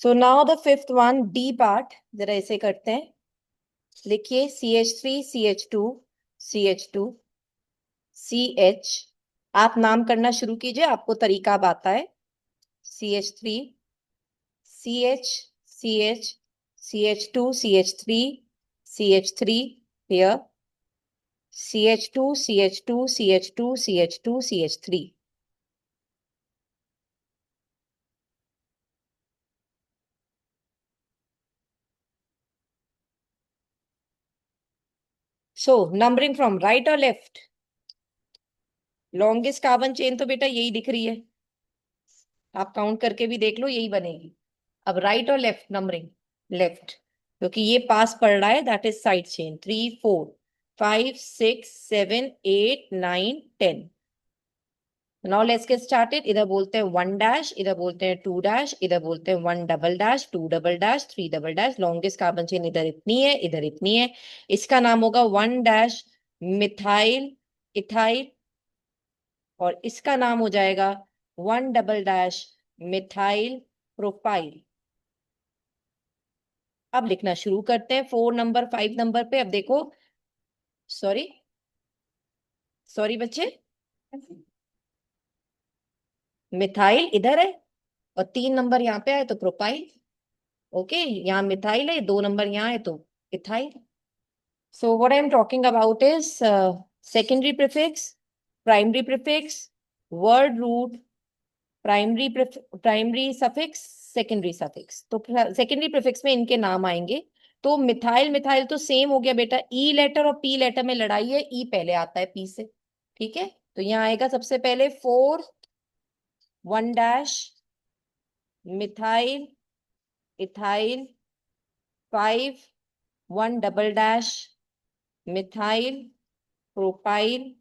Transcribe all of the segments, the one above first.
So now the fifth one, D part, जरा इसे करते हैं। लिखिए CH3 CH2 CH2 CH। आप नाम करना शुरू कीजिए, आपको तरीका अब आता है। CH3 CH CH CH2 CH3 CH3 here CH2 CH2 CH2 CH2 CH3। So numbering from right और लेफ्ट। लॉन्गेस्ट कार्बन चेन तो बेटा यही दिख रही है, आप काउंट करके भी देख लो, यही बनेगी। अब राइट और लेफ्ट नंबरिंग। लेफ्ट, क्योंकि ये पास पड़ रहा है, that is side chain. 3 4 5 6 7 8 9 10। Now let's get started. इधर बोलते हैं 1 डैश, इधर बोलते हैं 2 डैश, इधर बोलते हैं 1 double dash, 2 double dash, 3 double dash. Longest carbon chain इधर इतनी है, इधर इतनी है। इसका नाम होगा 1 डैश मिथाइल इथाइल, और इसका नाम हो जाएगा 1 डबल डैश मिथाइल प्रोपाइल। अब लिखना शुरू करते हैं 4 नंबर 5 नंबर पे। अब देखो, सॉरी सॉरी बच्चे, मिथाइल इधर है और 3 नंबर यहाँ पे आए तो प्रोपाइल। ओके, यहाँ मिथाइल है, 2 नंबर यहाँ है तो ethyl. So what I am talking about is secondary prefix, primary prefix, word root, primary suffix, secondary suffix. तो सेकेंडरी प्रीफिक्स में इनके नाम आएंगे। तो मिथाइल मिथाइल तो सेम हो गया बेटा, ई लेटर और पी लेटर में लड़ाई है, ई पहले आता है पी से। ठीक है, तो यहाँ आएगा सबसे पहले 4 1 dash methyl ethyl, 5 1 double dash methyl propyl.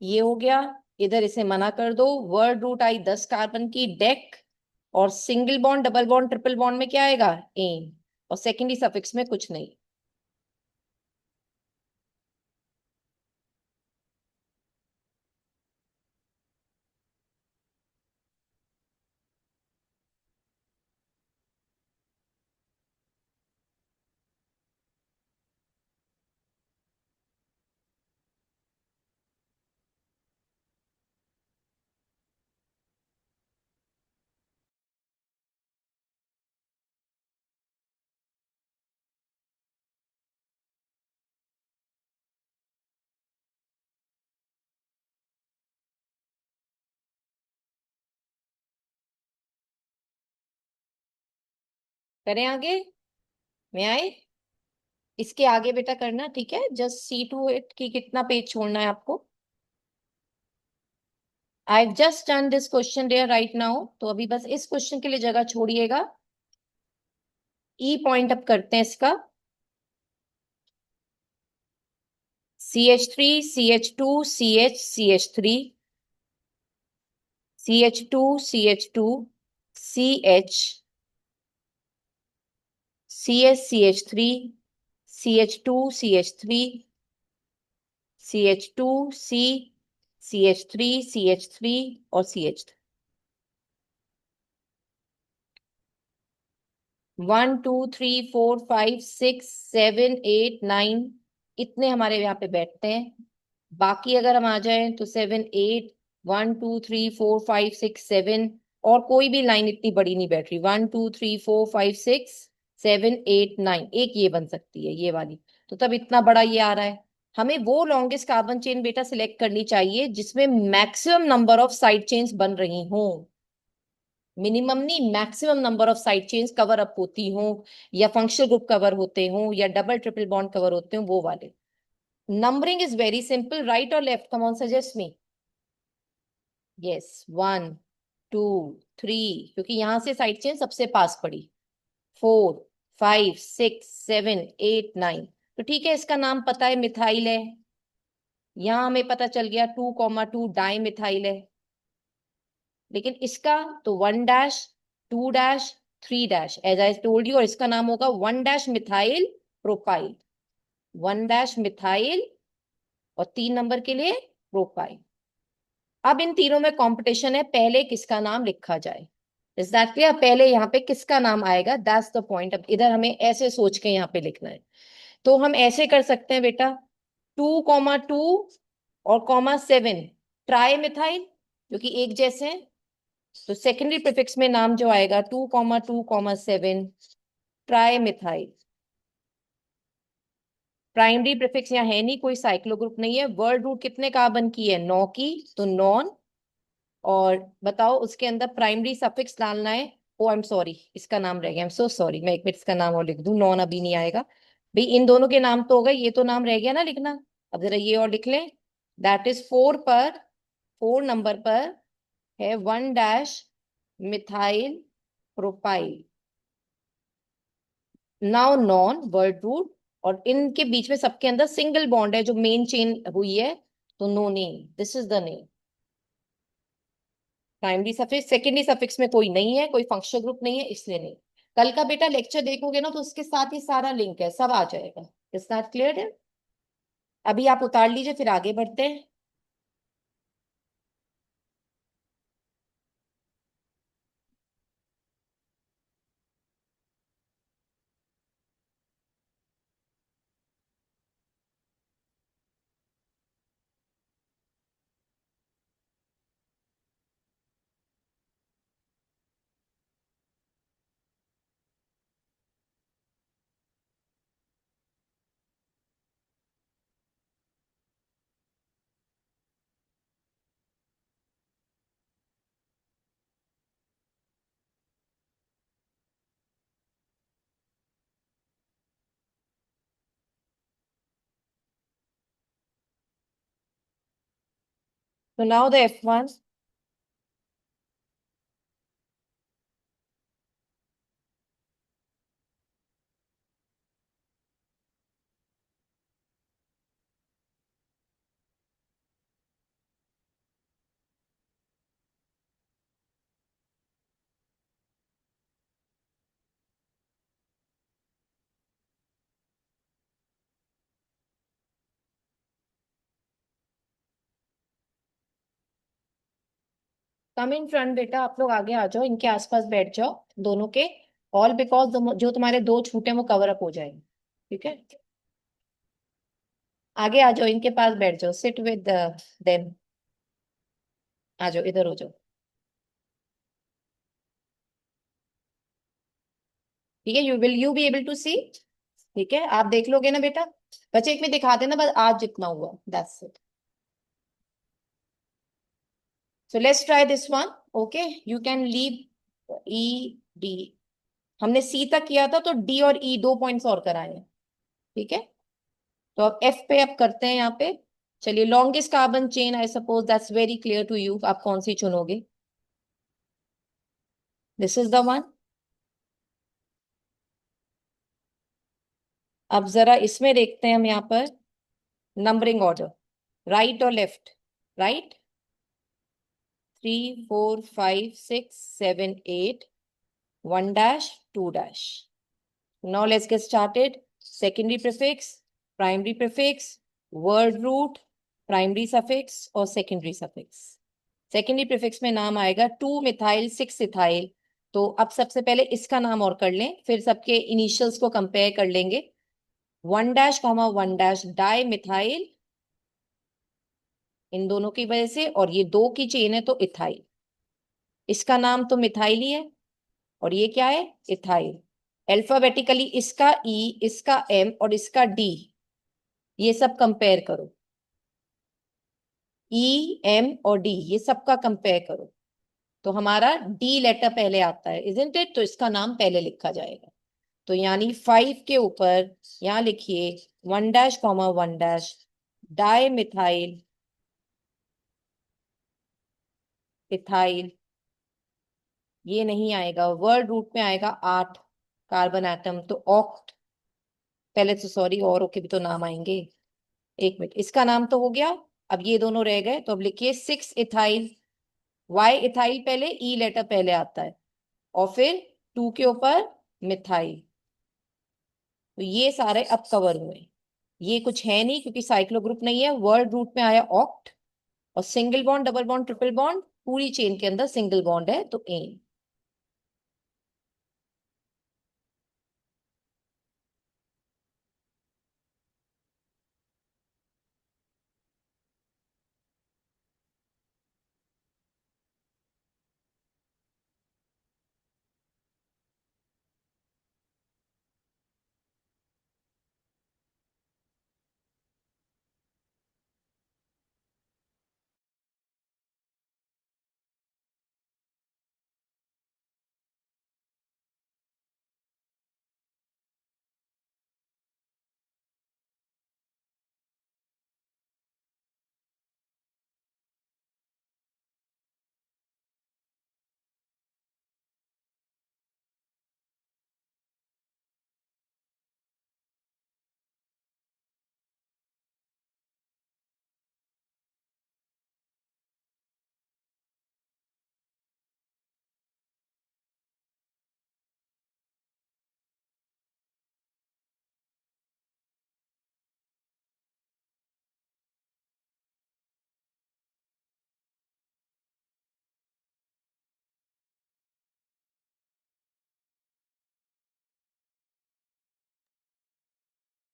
ये हो गया, इधर इसे मना कर दो। वर्ड रूट आई 10 कार्बन की डेक, और single bond double bond triple bond में क्या आएगा, एन, और सेकेंडरी सफिक्स में कुछ नहीं। करें आगे, मैं आए इसके आगे बेटा करना, ठीक है। जस्ट सी टू इट की कितना पेज छोड़ना है आपको। I just done this question there right now, तो अभी बस इस क्वेश्चन के लिए जगह छोड़िएगा। ई पॉइंट अप करते हैं इसका। CH3 CH2 CH CH3 CH2 CH2 CH CH CH3 CH2 CH3 CH2 C CH3 CH3 और CH। 1 2 3 4 5 6 7 8 9, इतने हमारे यहाँ पे बैठते हैं। बाकी अगर हम आ जाएं तो 7 8 1 2 3 4 5 6 7, और कोई भी लाइन इतनी बड़ी नहीं बैठ रही। 1 2 3 4 5 6 7 8 9, एक ये बन सकती है ये वाली। तो तब इतना बड़ा ये आ रहा है। हमें वो लॉन्गेस्ट कार्बन चेन बेटा सिलेक्ट करनी चाहिए जिसमें maximum number of side chains बन रही हों। मिनिमम नहीं, maximum number of side chains cover up होती हों, या फंक्शनल ग्रुप कवर होते हों, या डबल ट्रिपल बॉन्ड कवर होते हों, वो वाले। Numbering is very simple, right और left, come on suggest me. Yes, 1 2 3, क्योंकि यहां से साइड चेन सबसे पास पड़ी। 4 5 6 7 8 9। तो ठीक है, इसका नाम पता है मिथाइल है। यहां हमें पता चल गया 2 डाई मिथाइल है। लेकिन इसका तो 1 dash 2 dash 3 dash as I told you, और इसका नाम होगा 1 dash methyl propyl. 1 dash methyl, और 3 नंबर के लिए प्रोपाइल। अब इन तीनों में कंपटीशन है, पहले किसका नाम लिखा जाए। Is that clear? पहले यहाँ पे किसका नाम आएगा, दैट्स द पॉइंट। अब इधर हमें ऐसे सोच के यहाँ पे लिखना है। तो हम ऐसे कर सकते हैं बेटा, 2,2 और ,7 ट्राई मिथाइल, जो कि एक जैसे हैं। तो सेकेंडरी प्रीफिक्स में नाम जो आएगा 2,2,7 ट्राई मिथाइल। प्राइमरी प्रीफिक्स यहाँ है नहीं, कोई साइक्लो ग्रुप नहीं है। वर्ड रूट कितने कार्बन की है, 9 की, तो नॉन। और बताओ उसके अंदर प्राइमरी सफिक्स डालना है। ओ आई एम सॉरी, इसका नाम रह गया, आई एम सो सॉरी। मैं एक मिनट इसका नाम और लिख दूं, नॉन अभी नहीं आएगा भाई। इन दोनों के नाम तो हो गए, ये तो नाम रह गया ना लिखना। अब जरा ये और लिख लें। दैट इज 4 पर, 4 नंबर पर है 1 methyl propyl. Now non word root, और इनके बीच में सबके अंदर सिंगल बॉन्ड है जो मेन चेन हुई है, तो no name, this is the name. Primary suffix, secondary suffix में कोई नहीं है, कोई फंक्शनल ग्रुप नहीं है, इसलिए नहीं। कल का बेटा लेक्चर देखोगे ना तो उसके साथ ही सारा लिंक है, सब आ जाएगा। इज दैट क्लियर है? अभी आप उतार लीजिए, फिर आगे बढ़ते हैं। तो now the F1। Come in front बेटा, आप लोग आगे आ जाओ, इनके आसपास बैठ जाओ दोनों के। ऑल बिकॉज जो तुम्हारे दो छूटे हैं वो कवर अप हो जाएंगे, ठीक है? आगे आ जाओ, इनके पास बैठ जाओ, सिट विद देम। आ जाओ, इधर हो जाओ। ठीक है, यू बी एबल टू सी। ठीक है, आप देख लोगे ना बेटा? बच्चे एक में दिखा देना बस, आज जितना हुआ, that's it. So let's try this one. Okay, you can leave E D. हमने सी तक किया था, तो डी और ई 2 पॉइंट्स और कराए हैं। ठीक है, तो अब एफ पे अब करते हैं यहाँ पे। चलिए, longest carbon chain, I suppose that's very clear to you, आप कौन सी चुनोगे? This is the one. अब जरा इसमें देखते हैं हम यहाँ पर नंबरिंग ऑर्डर, राइट और left. Right, 3 4 5 6 7 8 1 2 Now let's get started. Secondary prefix, primary prefix, word root, primary suffix और secondary suffix। सेकेंडरी प्रीफिक्स में नाम आएगा 2 मिथाइल 6 इथाइल। तो अब सबसे पहले इसका नाम और कर लें, फिर सबके इनिशियल्स को कंपेयर कर लेंगे। 1 डाई मिथाइल, इन दोनों की वजह से, और ये दो की चेन है तो इथाइल। इसका नाम तो मिथाइल ही है, और ये क्या है, इथाइल। अल्फाबेटिकली इसका ई, इसका एम और इसका डी, ये सब कंपेयर करो। ई एम और डी, ये सबका कंपेयर करो। तो हमारा डी लेटर पहले आता है, इजंट इट? तो इसका नाम पहले लिखा जाएगा। तो यानी 5 के ऊपर यहाँ लिखिए 1 डाई मिथाइल इथाइल। ये नहीं आएगा, वर्ड रूट में आएगा 8 कार्बन एटम, तो ऑक्ट। पहले तो सॉरी, और के भी तो नाम आएंगे। एक मिनट, इसका नाम तो हो गया। अब ये दोनों रह गए, तो अब लिखिए 6 इथाइल। वाई इथाइल पहले, ई लेटर पहले आता है, और फिर 2 के ऊपर मिथाइल। तो ये सारे अब कवर हुए। ये कुछ है नहीं क्योंकि साइक्लो ग्रुप नहीं है। वर्ड रूट में आया ऑक्ट, और single bond, double bond, triple bond, पूरी चेन के अंदर सिंगल बॉन्ड है, तो एन।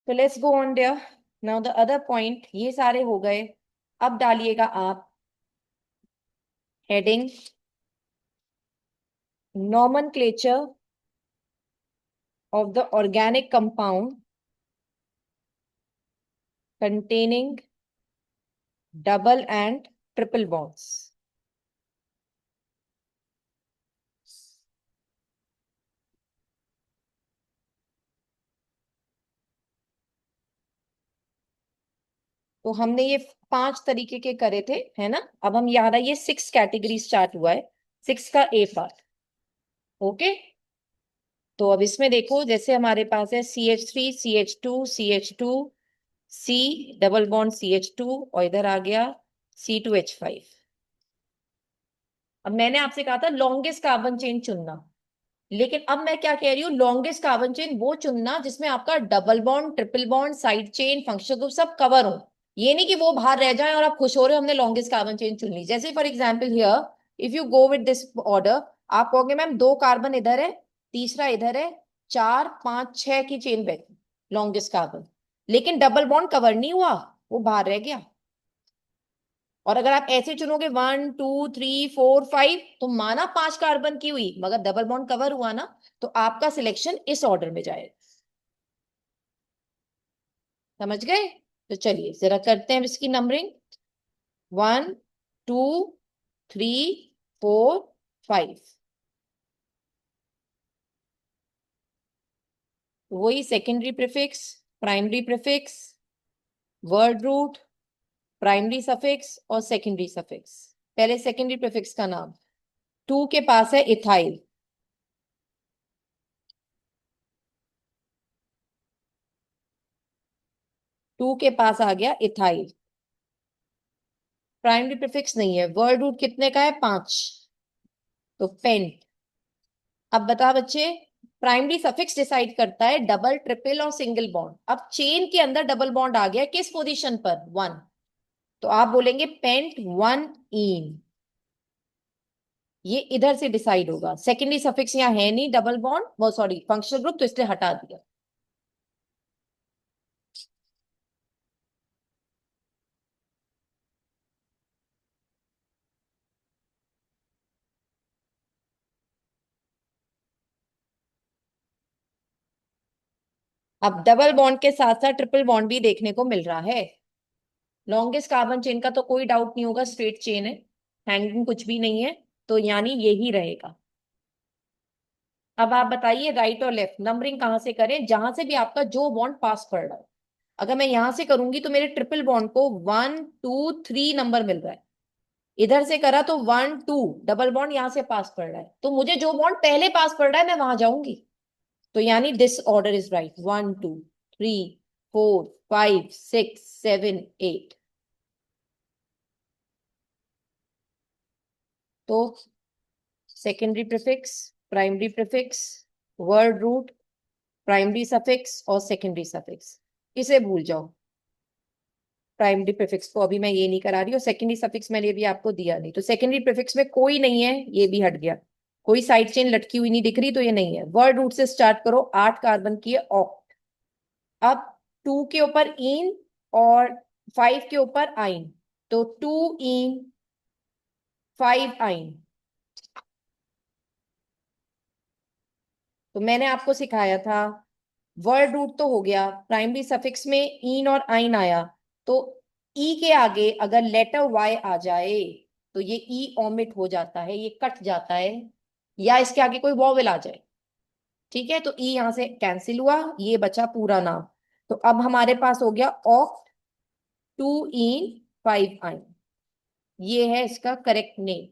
तो let's go on their. Now the other point, ये सारे हो गए। अब डालिएगा आप heading nomenclature of the organic compound containing double and triple bonds. तो हमने ये 5 तरीके के करे थे, है ना। अब हम याद है ये 6 कैटेगरी स्टार्ट हुआ है, 6 का ए पार्ट। ओके, तो अब इसमें देखो, जैसे हमारे पास है CH3 CH2 CH2 C double bond CH2 और इधर आ गया C2H5। अब मैंने आपसे कहा था लॉन्गेस्ट कार्बन चेन चुनना, लेकिन अब मैं क्या कह रही हूँ, लॉन्गेस्ट कार्बन चेन वो चुनना जिसमें आपका double bond, triple bond, side chain, functional group सब कवर हो। ये नहीं कि वो बाहर रह जाए और आप खुश हो रहे हो हमने लॉन्गेस्ट कार्बन चेन चुन ली। जैसे for example here if you go with this order, आप कहोगे मैम 2 कार्बन इधर है, तीसरा इधर है, 4 5 6 की चेन बैठी लॉन्गेस्ट कार्बन, लेकिन डबल बॉन्ड कवर नहीं हुआ, वो बाहर रह गया। और अगर आप ऐसे चुनोगे 1 2 3 4 5, तो माना 5 कार्बन की हुई मगर डबल बॉन्ड कवर हुआ ना, तो आपका सिलेक्शन इस ऑर्डर में जाएगा। समझ गए? तो चलिए जरा करते हैं इसकी नंबरिंग। 1 2 3 4 5। वही secondary prefix, primary prefix, word root, primary suffix और सेकेंडरी सफिक्स। पहले सेकेंडरी प्रीफिक्स का नाम, 2 के पास है इथाइल, 2 के पास आ गया इथाइल। प्राइमरी प्रीफिक्स नहीं है, वर्ड रूट कितने का है 5, तो पेंट। अब बता बच्चे, प्राइमरी सफिक्स डिसाइड करता है डबल, ट्रिपल और सिंगल बॉन्ड। अब चेन के अंदर डबल बॉन्ड आ गया किस पोजीशन पर, 1, तो आप बोलेंगे पेंट 1 इन। ये इधर से डिसाइड होगा। सेकेंडरी सफिक्स यहाँ है नहीं, डबल बॉन्ड वो सॉरी फंक्शनल ग्रुप, तो इसलिए हटा दिया। अब डबल बॉन्ड के साथ साथ ट्रिपल बॉन्ड भी देखने को मिल रहा है। लॉन्गेस्ट कार्बन चेन का तो कोई डाउट नहीं होगा, स्ट्रेट चेन है, हैंगिंग कुछ भी नहीं है, तो यानी यही रहेगा। अब आप बताइए राइट और लेफ्ट नंबरिंग कहां से करें, जहां से भी आपका जो बॉन्ड पास कर रहा है। अगर मैं यहां से करूंगी तो मेरे ट्रिपल बॉन्ड को 1 2 3 नंबर मिल रहा है, इधर से करा तो 1 2 डबल बॉन्ड यहां से पास कर रहा है, तो मुझे जो बॉन्ड पहले पास कर रहा है मैं वहां जाऊंगी। तो यानी दिस ऑर्डर इज राइट, 1 2 3 4 5 6 7 8। तो secondary prefix, primary prefix, word root, primary suffix और सेकेंडरी सफिक्स, इसे भूल जाओ। प्राइमरी प्रीफिक्स को अभी मैं ये नहीं करा रही, और सेकेंडरी सफिक्स मैंने भी आपको दिया नहीं, तो सेकेंडरी प्रीफिक्स में कोई नहीं है, ये भी हट गया। कोई साइड चेन लटकी हुई नहीं दिख रही, तो ये नहीं है। वर्ड रूट से स्टार्ट करो, 8 कार्बन की है ऑक्ट। अब 2 के ऊपर इन और 5 के ऊपर आइन, तो 2 इन 5 आइन। तो मैंने आपको सिखाया था, वर्ड रूट तो हो गया, प्राइमरी सफिक्स में इन और आइन आया, तो ई के आगे अगर लेटर वाई आ जाए तो ये ई ओमिट हो जाता है, ये कट जाता है, या इसके आगे कोई वॉवेल आ जाए, ठीक है, तो ई यहां से कैंसिल हुआ, ये बचा पूरा नाम। तो अब हमारे पास हो गया ऑक्ट 2 इन 5 आइन, ये है इसका करेक्ट नेम।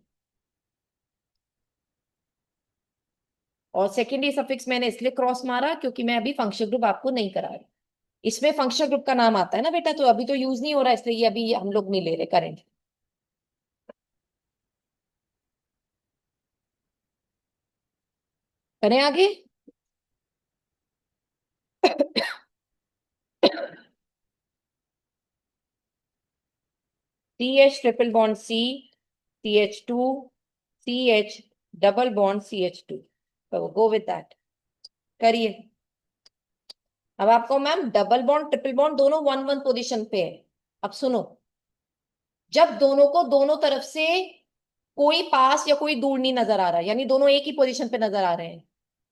और सेकेंडरी सफिक्स मैंने इसलिए क्रॉस मारा क्योंकि मैं अभी फंक्शन ग्रुप आपको नहीं करा रही, इसमें फंक्शनल ग्रुप का नाम आता है ना बेटा, तो अभी तो यूज नहीं हो रहा, इसलिए ये अभी हम लोग नहीं ले रहे करंट। करें आगे। CH triple bond C, CH2, CH double bond CH2, तो गो विद दैट, करिए। अब आपको ma'am double bond triple bond दोनों वन वन पोजीशन पे है। अब सुनो, जब दोनों को दोनों तरफ से कोई पास या कोई दूर नहीं नजर आ रहा है, यानी दोनों एक ही पोजीशन पे नजर आ रहे हैं,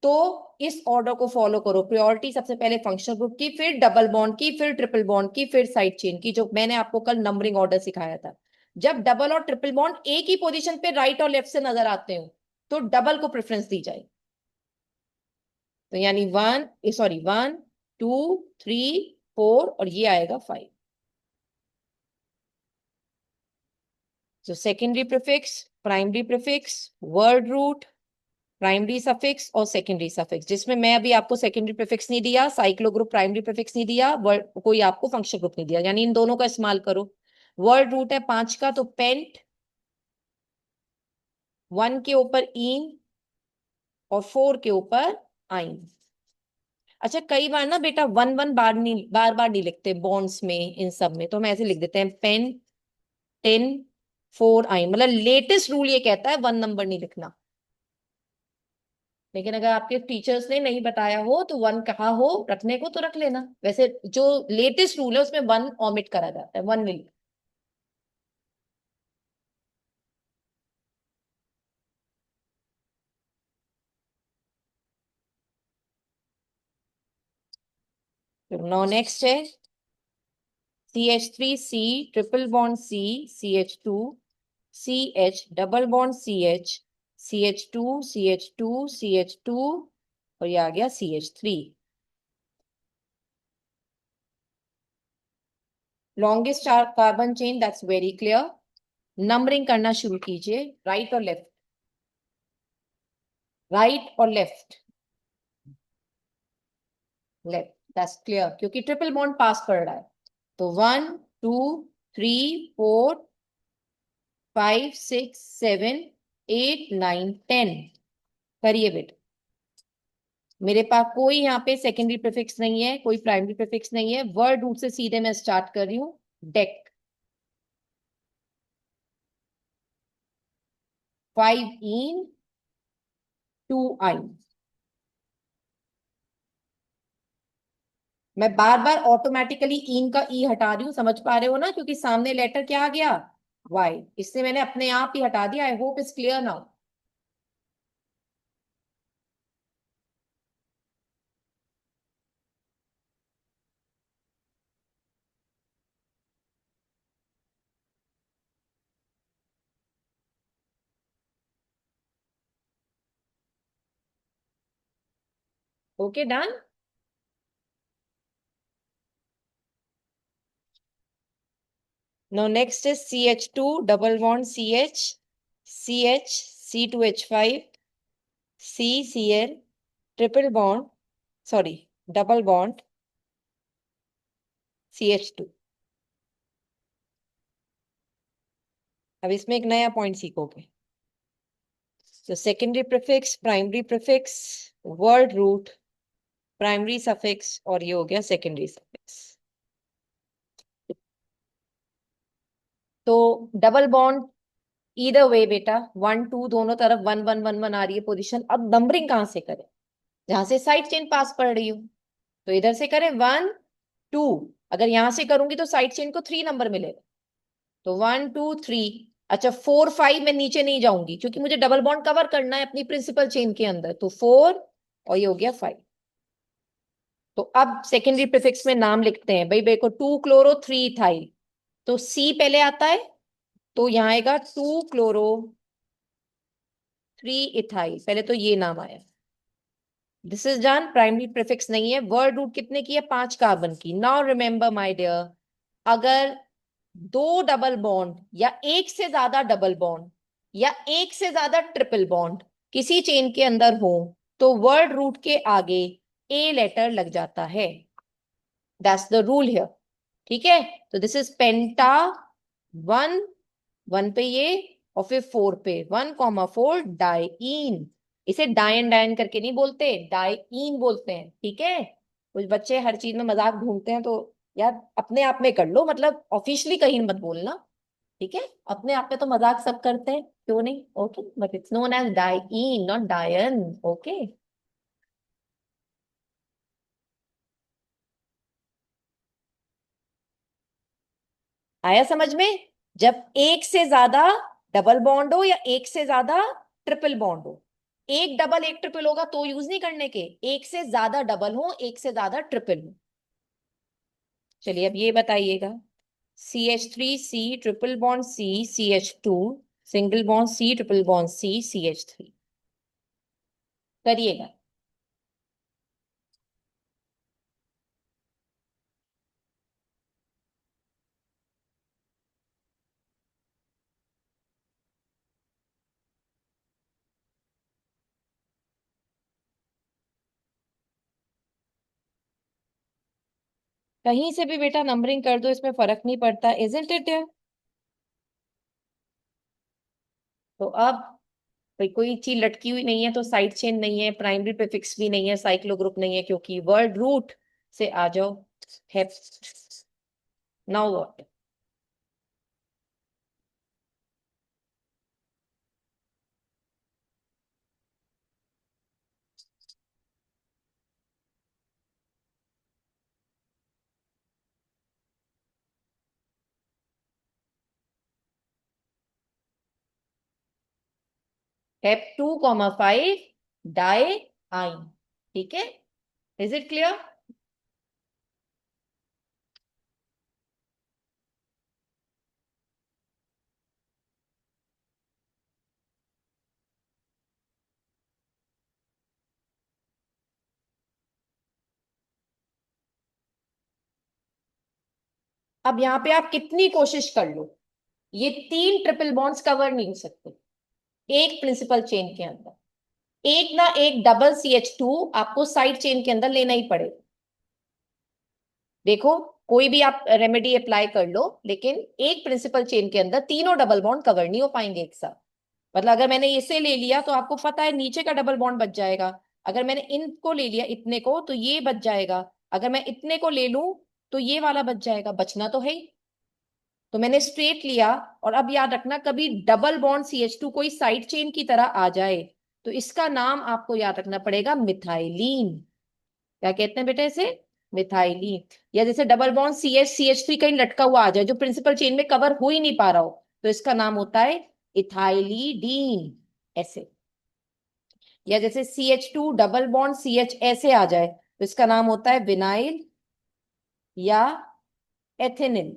तो इस ऑर्डर को फॉलो करो। प्रायोरिटी सबसे पहले फंक्शनल ग्रुप की, फिर डबल बॉन्ड की, फिर ट्रिपल बॉन्ड की, फिर साइड चेन की, जो मैंने आपको कल नंबरिंग ऑर्डर सिखाया था। जब डबल और ट्रिपल बॉन्ड एक ही पोजीशन पे राइट और लेफ्ट से नजर आते हो, तो डबल को प्रेफरेंस दी जाए। तो यानी वन, सॉरी, 1 2 3 4, और ये आएगा 5। तो secondary prefix, primary prefix, word root, primary suffix और सेकेंडरी सफिक्स, जिसमें मैं अभी आपको सेकेंडरी प्रीफिक्स नहीं दिया, साइक्लो ग्रुप प्राइमरी प्रीफिक्स नहीं दिया, वर्ड कोई आपको फंक्शन ग्रुप नहीं दिया, यानी इन दोनों का इस्तेमाल करो। वर्ड रूट है 5 का, तो पेंट, 1 के ऊपर इन और 4 के ऊपर आइन। अच्छा, कई बार ना बेटा वन वन बार बार नहीं लिखते बॉन्ड्स में, इन सब में, तो हम ऐसे लिख देते हैं पेन 10 4 आइन, मतलब लेटेस्ट रूल ये कहता है 1 नंबर नहीं लिखना। लेकिन अगर आपके टीचर्स ने नहीं बताया हो तो 1 कहा हो रखने को, तो रख लेना। वैसे जो लेटेस्ट रूल है उसमें 1 ऑमिट करा जाता है, 1 नहीं। नो, नेक्स्ट है CH3C triple bond C, CH2, CH double bond CH, CH2, CH2, CH2, और ये आ गया CH3। Longest carbon chain, that's very clear. Numbering करना शुरू कीजिए, राइट और लेफ्ट, राइट और लेफ्ट, लेफ्ट, दैट्स क्लियर, क्योंकि ट्रिपल बॉन्ड पास कर रहा है। तो 1 2 3 4 5 6 7 8 9 10 करिए बेटा। मेरे पास कोई यहाँ पे सेकेंडरी प्रीफिक्स नहीं है, कोई प्राइमरी प्रीफिक्स नहीं है, वर्ड रूट से सीधे मैं स्टार्ट कर रही हूँ। डेक, 5 इन 2 आइन। मैं बार बार ऑटोमेटिकली इन का ई हटा रही हूँ, समझ पा रहे हो ना, क्योंकि सामने लेटर क्या आ गया, वाई, इससे मैंने अपने आप ही हटा दिया। I hope is clear now. Okay, done. Now next is CH2 double bond CH, CH, C2H5, CCl triple bond, sorry, double bond CH2। अब इसमें एक नया पॉइंट सीखोगे। तो secondary prefix, primary prefix, word root, primary suffix, और ये हो गया सेकेंडरी सफिक्स। तो डबल बॉन्ड ईदर वे बेटा, 1 2 दोनों तरफ 1 1 1 1 आ रही है पोजीशन। अब नंबरिंग कहां से करें, जहां से साइड चेन पास पड़ रही हो, तो इधर से करें 1 2। अगर यहां से करूंगी तो साइड चेन को 3 नंबर मिलेगा, तो 1 2 3। अच्छा, 4 5 में नीचे नहीं जाऊंगी, क्योंकि मुझे डबल बॉन्ड कवर करना है अपनी प्रिंसिपल चेन के अंदर, तो 4, और ये हो गया 5। तो अब सेकेंडरी प्रीफिक्स में नाम लिखते हैं भाई, देखो 2 क्लोरो 3 इथाइल, तो सी पहले आता है, तो यहाँ आएगा 2 क्लोरो 3 इथाइल, पहले तो ये नाम आया। This is done, primary prefix नहीं है। वर्ड रूट कितने की है, 5 कार्बन की। नाउ रिमेंबर माय डियर, अगर 2 डबल बॉन्ड या एक से ज्यादा डबल बॉन्ड या एक से ज्यादा ट्रिपल बॉन्ड किसी चेन के अंदर हो, तो वर्ड रूट के आगे ए लेटर लग जाता है। That's the rule here. ठीक है, तो दिस इज पेंटा 1, 1 पे ये, और फिर 4 पे 1 4 डाइईन। इसे डायन डायन करके नहीं बोलते, डाइईन बोलते हैं। ठीक है, कुछ बच्चे हर चीज में मजाक ढूंढते हैं, तो यार अपने आप में कर लो, मतलब ऑफिशियली कहीं मत बोलना। ठीक है, अपने आप में तो मजाक सब करते हैं, क्यों नहीं, okay, but it's known as diene, not dyne. Okay, आया समझ में? जब एक से ज्यादा डबल बॉन्ड हो या एक से ज्यादा ट्रिपल बॉन्ड हो, एक डबल एक ट्रिपल होगा तो यूज नहीं करने के, एक से ज्यादा डबल हो एक से ज्यादा ट्रिपल हो। चलिए अब ये बताइएगा, CH3C triple bond CH2 single bond C triple bond CH3, करिएगा। कहीं से भी बेटा नंबरिंग कर दो, इसमें फर्क नहीं पड़ता, इजंट इट? तो अब भाई कोई चीज लटकी हुई नहीं है तो साइड चेन नहीं है, प्राइमरी प्रीफिक्स भी नहीं है, साइक्लो ग्रुप नहीं है, क्योंकि वर्ड रूट से आ जाओ। है। Now what? हेप 2,5 डाई आइन। ठीक है, इज इट क्लियर? अब यहाँ पे आप कितनी कोशिश कर लो, ये तीन ट्रिपल बॉन्ड्स कवर नहीं हो सकते एक प्रिंसिपल चेन के अंदर। एक ना एक डबल CH2 आपको साइड चेन के अंदर लेना ही पड़ेगा। देखो, कोई भी आप रेमेडी अप्लाई कर लो, लेकिन एक प्रिंसिपल चेन के अंदर तीनों डबल बॉन्ड कवर नहीं हो पाएंगे एक साथ। मतलब अगर मैंने इसे ले लिया तो आपको पता है नीचे का डबल बॉन्ड बच जाएगा, अगर मैंने इनको ले लिया इतने को तो ये बच जाएगा, अगर मैं इतने को ले लूं तो ये वाला बच जाएगा, बचना तो है ही। तो मैंने स्ट्रेट लिया। और अब याद रखना, कभी डबल बॉन्ड CH2 कोई साइड चेन की तरह आ जाए तो इसका नाम आपको याद रखना पड़ेगा मिथाइलीन। क्या कहते हैं बेटा इसे? मिथाइलीन। या जैसे डबल बॉन्ड CH CH3 कहीं लटका हुआ आ जाए जो प्रिंसिपल चेन में कवर हो ही नहीं पा रहा हो, तो इसका नाम होता है इथाइलीडीन, ऐसे। या जैसे CH2 डबल बॉन्ड CH ऐसे आ जाए तो इसका नाम होता है विनाइल या एथेनिल।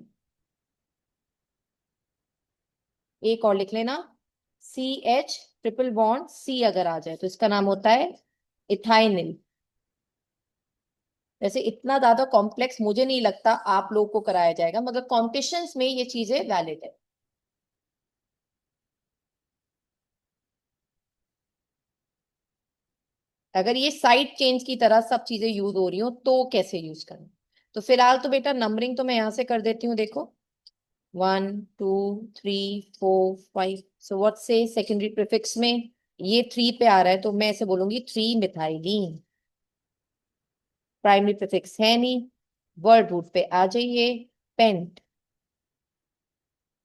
एक और लिख लेना, CH ट्रिपल बॉन्ड C अगर आ जाए तो इसका नाम होता है इथाइनिल। वैसे इतना ज्यादा कॉम्प्लेक्स मुझे नहीं लगता आप लोग को कराया जाएगा, मगर कॉम्पिटिशन्स में ये चीजें वैलिड है। अगर ये साइड चेंज की तरह सब चीजें यूज हो रही हो तो कैसे यूज करना। तो फिलहाल तो बेटा नंबरिंग तो मैं यहां से कर देती हूँ, देखो 1 2 3 4 5। सो व्हाट से सेकेंडरी प्रीफिक्स में ये 3 पे आ रहा है तो मैं ऐसे बोलूंगी 3 मिथाइलीन। प्राइमरी प्रीफिक्स है नहीं, वर्ड रूट पे आ जाइए, पेंट।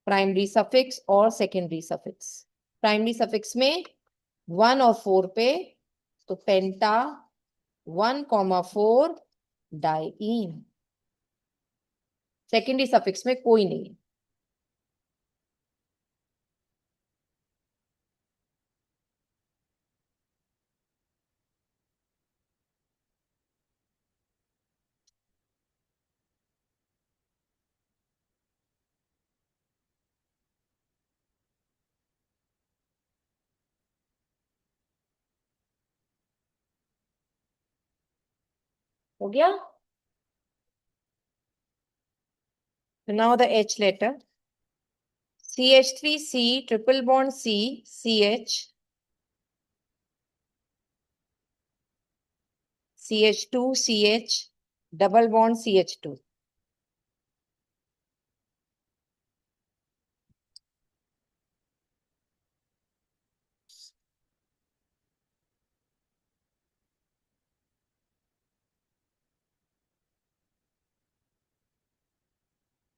प्राइमरी सफिक्स और सेकेंडरी सफिक्स, प्राइमरी सफिक्स में 1 और 4 पे, तो पेंटा 1,4 डाइईन। सेकेंडरी सफिक्स में कोई नहीं है। हो गया? Now the H letter, CH3C triple bond CH, CH2CH double bond CH2।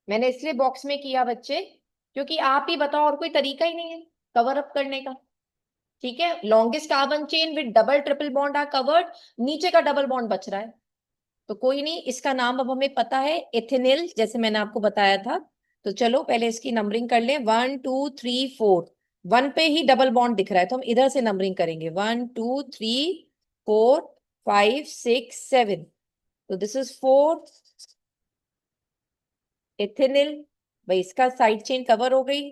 मैंने इसलिए बॉक्स में किया बच्चे, क्योंकि आप ही बताओ, और कोई तरीका ही नहीं है कवर अप करने का। ठीक है, longest carbon chain with double triple bond are covered, नीचे का डबल बॉन्ड बच रहा है, तो कोई नहीं, इसका नाम अब हमें पता है, एथेनिल, जैसे मैंने आपको बताया था। तो चलो पहले इसकी नंबरिंग कर लें। 1 2 3 4। 1 पे ही डबल बॉन्ड दिख रहा है तो हम इधर से नंबरिंग करेंगे। 1 2 3 4 5 6 7। तो दिस इज 4 इथेनिल। भाई इसका साइड चेन कवर हो गई।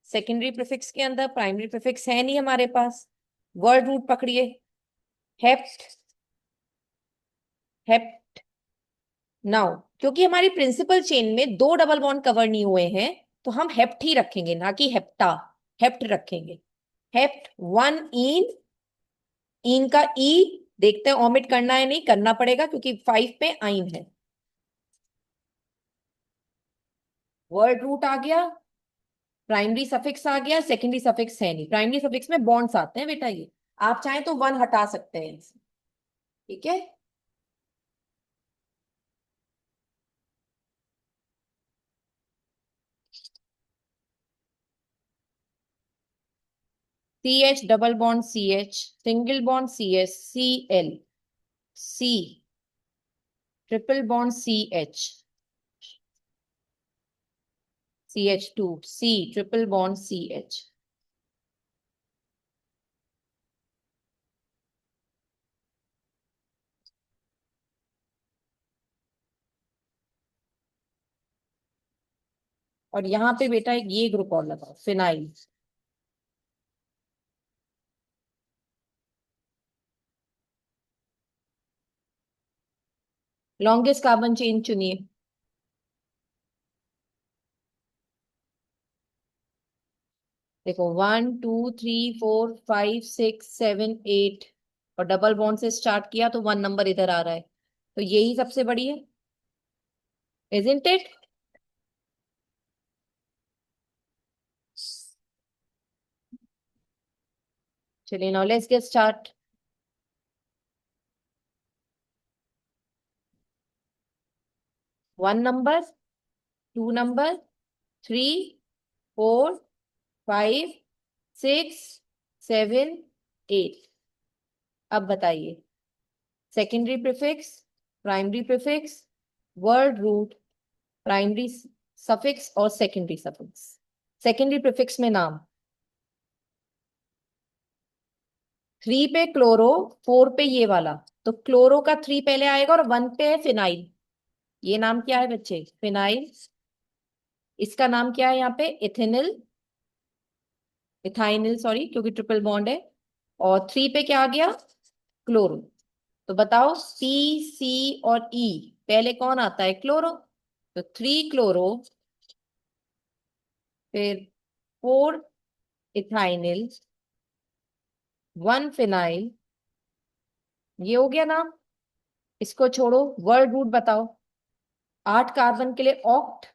सेकेंडरी प्रीफिक्स के अंदर प्राइमरी प्रीफिक्स है नहीं हमारे पास। वर्ड रूट पकड़िए। Hept, hept. नाउ क्योंकि हमारी प्रिंसिपल चेन में दो डबल बॉन्ड कवर नहीं हुए हैं तो हम हेप्ट ही रखेंगे, ना कि हेप्टा। हेप्ट रखेंगे। हेप्ट 1 इन। इन का ई देखते हैं ओमिट करना है, नहीं करना पड़ेगा क्योंकि 5 पे आइन है। वर्ड रूट आ गया। प्राइमरी सफिक्स आ गया। सेकेंडरी सफिक्स है नहीं। प्राइमरी सफिक्स में बॉन्ड्स आते हैं बेटा। ये आप चाहें तो 1 हटा सकते हैं इनसे। ठीक है। CH double bond CH, single bond CS, Cl, C triple bond CH, CH2, C triple bond CH। और यहाँ पे बेटा एक ये ग्रुप और लगाओ, फिनाइल। लॉन्गेस्ट कार्बन चेन चुनिए। देखो 1 2 3 4 5 6 7 8 और डबल बॉन्ड से स्टार्ट किया तो 1 नंबर इधर आ रहा है। तो यही सबसे बड़ी है, इजंट इट? चलिए now let's get start. 1 number, 2 number, 3 4 5 6 7 8। अब बताइए secondary prefix, primary prefix, word root, primary suffix और सेकेंडरी सफिक्स। सेकेंडरी प्रीफिक्स में नाम। 3 पे क्लोरो, 4 पे ये वाला। तो क्लोरो का 3 पहले आएगा और 1 पे है फिनाइल। ये नाम क्या है बच्चे? फिनाइल। इसका नाम क्या है यहाँ पे? इथेनिल, इथाइनिल सॉरी, क्योंकि ट्रिपल बॉन्ड है। और 3 पे क्या आ गया? क्लोरो। तो बताओ C, C और E पहले कौन आता है? क्लोरो। तो 3 क्लोरो, फिर 4 इथाइनिल, 1 फिनाइल। ये हो गया नाम। इसको छोड़ो, वर्ड रूट बताओ। 8 कार्बन के लिए ऑक्ट।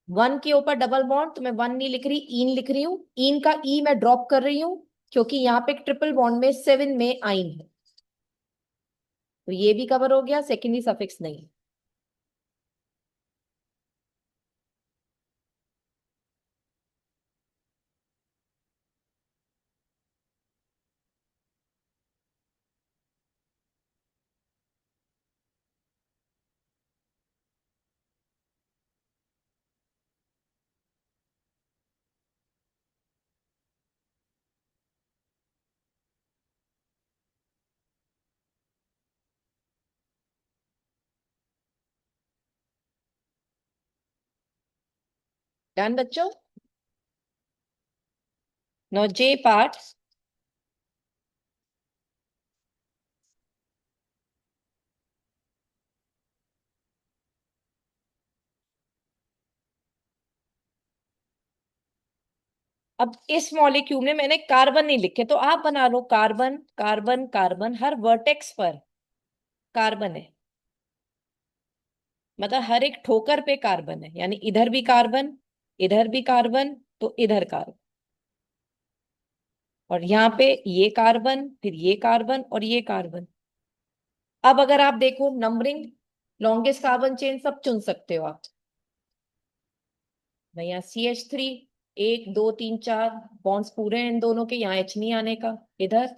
1 के ऊपर डबल बॉन्ड तो मैं 1 नहीं लिख रही, इन लिख रही हूँ। इन का ई मैं ड्रॉप कर रही हूँ क्योंकि यहाँ पे ट्रिपल बॉन्ड में 7 में आइन है। तो ये भी कवर हो गया, सेकेंडरी सफिक्स नहीं। डन बच्चों। नो जे पार्ट। अब इस मॉलिक्यूल में मैंने कार्बन नहीं लिखे तो आप बना लो। कार्बन कार्बन कार्बन, हर वर्टेक्स पर कार्बन है। मतलब हर एक ठोकर पे कार्बन है, यानी इधर भी कार्बन, इधर भी कार्बन, तो इधर कार्बन। और यहाँ पे ये कार्बन, फिर ये कार्बन और ये कार्बन। अब अगर आप देखो नंबरिंग, लॉन्गेस्ट कार्बन चेन सब चुन सकते हो आप। मैं यहाँ CH3, 1 2 3 4 बॉन्ड्स पूरे हैं इन दोनों के, यहाँ H नहीं आने का। इधर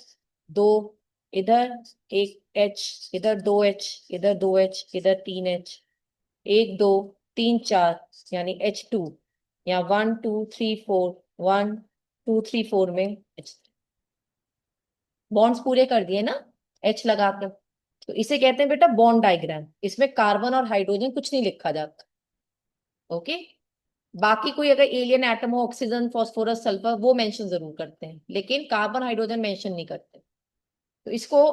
2, इधर 1 H, इधर 2 H, इधर 2 H, इधर 3 H, 1 2 3 4 यानी H2, या 1 2 3 4, 1 2 3 4 में H, बॉन्ड्स पूरे कर दिए ना H लगाकर। तो इसे कहते हैं बेटा बॉन्ड डायग्राम। इसमें कार्बन और हाइड्रोजन कुछ नहीं लिखा जाता। ओके। बाकी कोई अगर एलियन एटम हो, ऑक्सीजन फास्फोरस सल्फर, वो मेंशन जरूर करते हैं, लेकिन कार्बन हाइड्रोजन मेंशन नहीं करते। तो इसको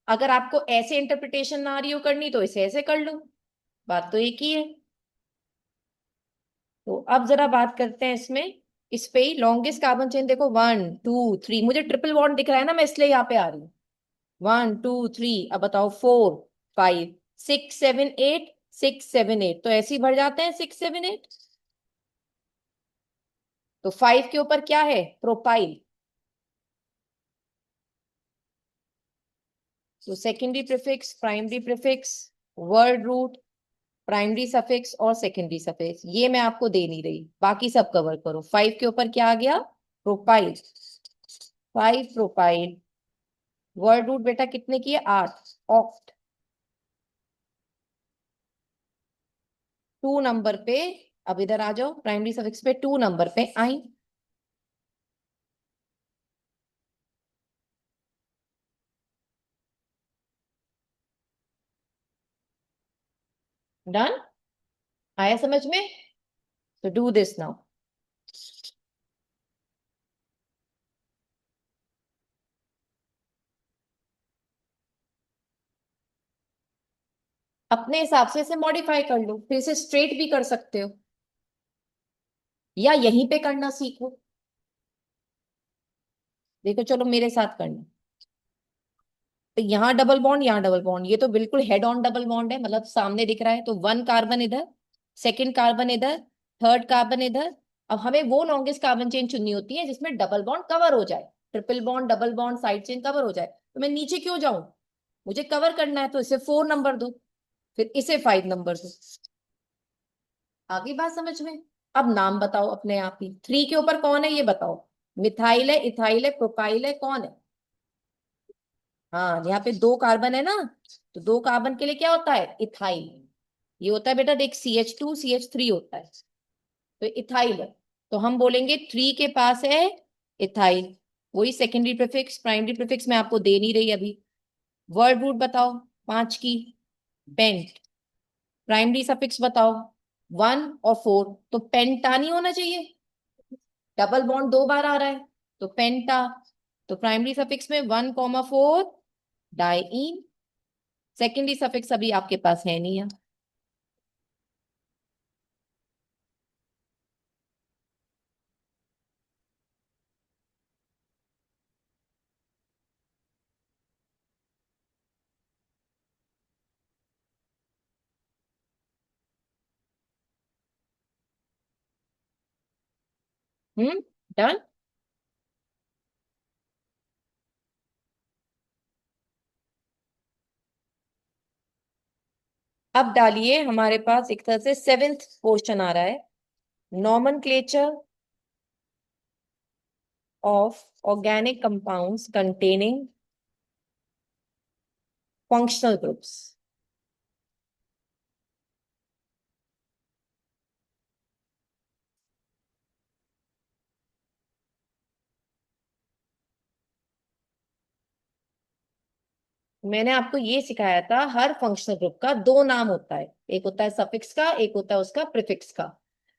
अगर आपको ऐसे इंटरप्रिटेशन ना आ रही हो करनी तो इसे ऐसे कर लो, बात तो एक ही है। तो अब जरा बात करते हैं इसमें, इस पे लॉन्गेस्ट कार्बन चेन देखो 1 2 3, मुझे ट्रिपल बॉन्ड दिख रहा है ना, मैं इसलिए यहाँ पे आ रही हूँ। 1 2 3, अब बताओ 4 5 6 7 8, 6 7 8, तो ऐसे ही भर जाते हैं 6 7 8। तो 5 के ऊपर क्या है, प्रोपाइल। तो secondary prefix, primary prefix, word root, primary suffix और सेकेंडरी सफिक्स, ये मैं आपको दे नहीं रही, बाकी सब कवर करो। 5 के ऊपर क्या आ गया, प्रोपाइल। 5 प्रोपाइल। वर्ड रूट बेटा कितने की है, 8। ऑक्ट 2 नंबर पे, अब इधर आ जाओ प्राइमरी सफिक्स पे, 2 नंबर पे आई। डन, आया समझ में। तो डू दिस नाउ। अपने हिसाब से इसे मॉडिफाई कर लो, फिर इसे स्ट्रेट भी कर सकते हो, या यहीं पे करना सीखो। देखो चलो मेरे साथ करना। तो यहाँ डबल बॉन्ड, यहाँ डबल बॉन्ड, ये तो बिल्कुल हेड ऑन डबल बॉन्ड है, मतलब सामने दिख रहा है। तो 1 कार्बन इधर, सेकंड कार्बन इधर, थर्ड कार्बन इधर। अब हमें वो लॉन्गेस्ट कार्बन चेन चुननी होती है जिसमें डबल बॉन्ड कवर हो जाए, triple bond double bond side chain cover हो जाए। तो मैं नीचे क्यों जाऊं, मुझे कवर करना है, तो इसे 4 नंबर दो, फिर इसे 5 नंबर दो। आगे बात समझ में। अब नाम बताओ अपने आप ही, 3 के ऊपर कौन है ये बताओ। मिथाइल है, इथाइल है, प्रोपाइल है, कौन है। हाँ यहाँ पे 2 कार्बन है ना, तो 2 कार्बन के लिए क्या होता है, इथाइल। ये होता है बेटा देख, CH2 CH3 होता है, तो इथाइल है। तो हम बोलेंगे 3 के पास है इथाइल। वही सेकेंडरी प्रीफिक्स, प्राइमरी प्रीफिक्स मैं आपको दे नहीं रही अभी। वर्ड रूट बताओ 5 की, पेंट। प्राइमरी सफिक्स बताओ 1 और 4, तो पेंटा नहीं होना चाहिए, डबल बॉन्ड 2 बार आ रहा है, तो पेंटा। तो प्राइमरी सफिक्स में 1 4 डाइईन। सेकेंडरी सफिक्स अभी आपके पास है नहीं है। डन। अब डालिए, हमारे पास एक तरह से 7th क्वेश्चन आ रहा है, nomenclature of organic compounds containing functional groups. मैंने आपको ये सिखाया था, हर फंक्शनल ग्रुप का 2 नाम होता है, एक होता है सफिक्स का, एक होता है उसका प्रीफिक्स का।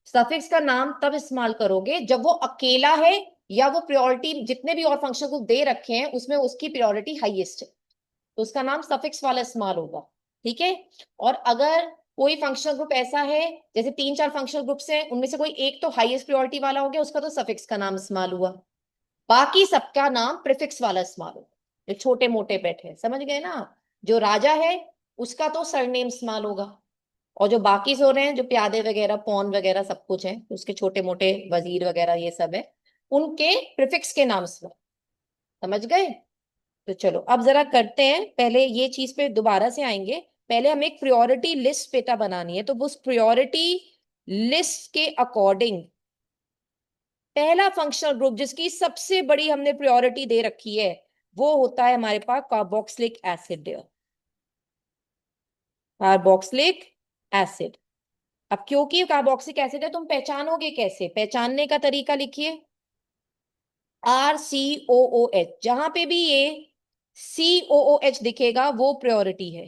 सफिक्स का नाम तब इस्तेमाल करोगे जब वो अकेला है, या वो प्रायोरिटी जितने भी और फंक्शनल ग्रुप दे रखे हैं उसमें उसकी प्रायोरिटी हाईएस्ट है, तो उसका नाम सफिक्स वाला इस्तेमाल होगा। ठीक है। और अगर कोई फंक्शनल ग्रुप ऐसा है, जैसे 3 4 फंक्शनल ग्रुप्स हैं, उनमें से कोई एक तो हाईएस्ट प्रायोरिटी वाला हो गया, उसका तो सफिक्स का नाम इस्तेमाल हुआ, बाकी सबका नाम प्रीफिक्स वाला इस्तेमाल होगा। जो छोटे मोटे बैठे हैं, समझ गए ना आप? जो राजा है उसका तो सरनेम इस्तेमाल होगा, और जो बाकी सो रहे हैं, जो प्यादे वगैरह पौन वगैरह सब कुछ है, उसके छोटे मोटे वजीर वगैरह ये सब है, उनके प्रीफिक्स के नाम इस्तेमाल। समझ गए। तो चलो अब जरा करते हैं, पहले ये चीज पे दोबारा से आएंगे। पहले हमें एक प्रायोरिटी लिस्ट बेटा बनानी है, तो उस प्रायोरिटी लिस्ट के अकॉर्डिंग पहला फंक्शनल ग्रुप जिसकी सबसे बड़ी हमने प्रायोरिटी दे रखी है, वो होता है हमारे पास कार्बोक्सिलिक एसिड। Carboxylic acid. अब क्योंकि कार्बोक्सिक एसिड है, तुम पहचानोगे कैसे? पहचानने का तरीका लिखिए, RCOOH। जहां पे भी ये COOH दिखेगा वो प्योरिटी है।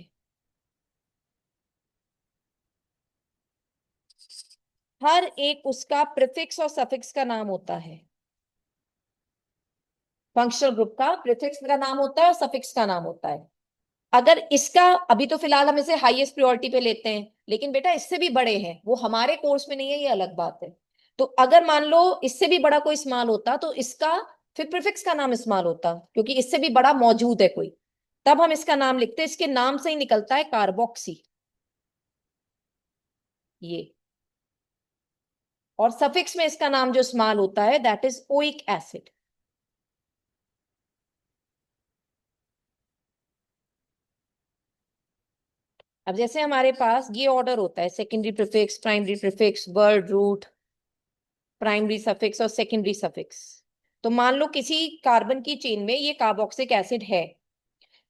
हर एक उसका प्रीफिक्स और सफिक्स का नाम होता है। फंक्शनल ग्रुप का प्रीफिक्स का नाम होता है और सफिक्स का नाम होता है। अगर इसका, अभी तो फिलहाल हम इसे हाईएस्ट प्रायोरिटी पे लेते हैं, लेकिन बेटा इससे भी बड़े हैं, वो हमारे कोर्स में नहीं है, ये अलग बात है। तो अगर मान लो इससे भी बड़ा कोई इस्तेमाल होता तो इसका फिर प्रीफिक्स का नाम इस्तेमाल होता, क्योंकि इससे भी बड़ा मौजूद है कोई, तब हम इसका नाम लिखते हैं। इसके नाम से ही निकलता है कार्बोक्सी, ये। और सफिक्स में इसका नाम जो इस्तेमाल होता है दैट इज ओइक एसिड। अब जैसे हमारे पास ये ऑर्डर होता है, secondary prefix, primary prefix, word root, primary suffix और सेकेंडरी सफिक्स। तो मान लो किसी कार्बन की चेन में ये कार्बोक्सिक एसिड है,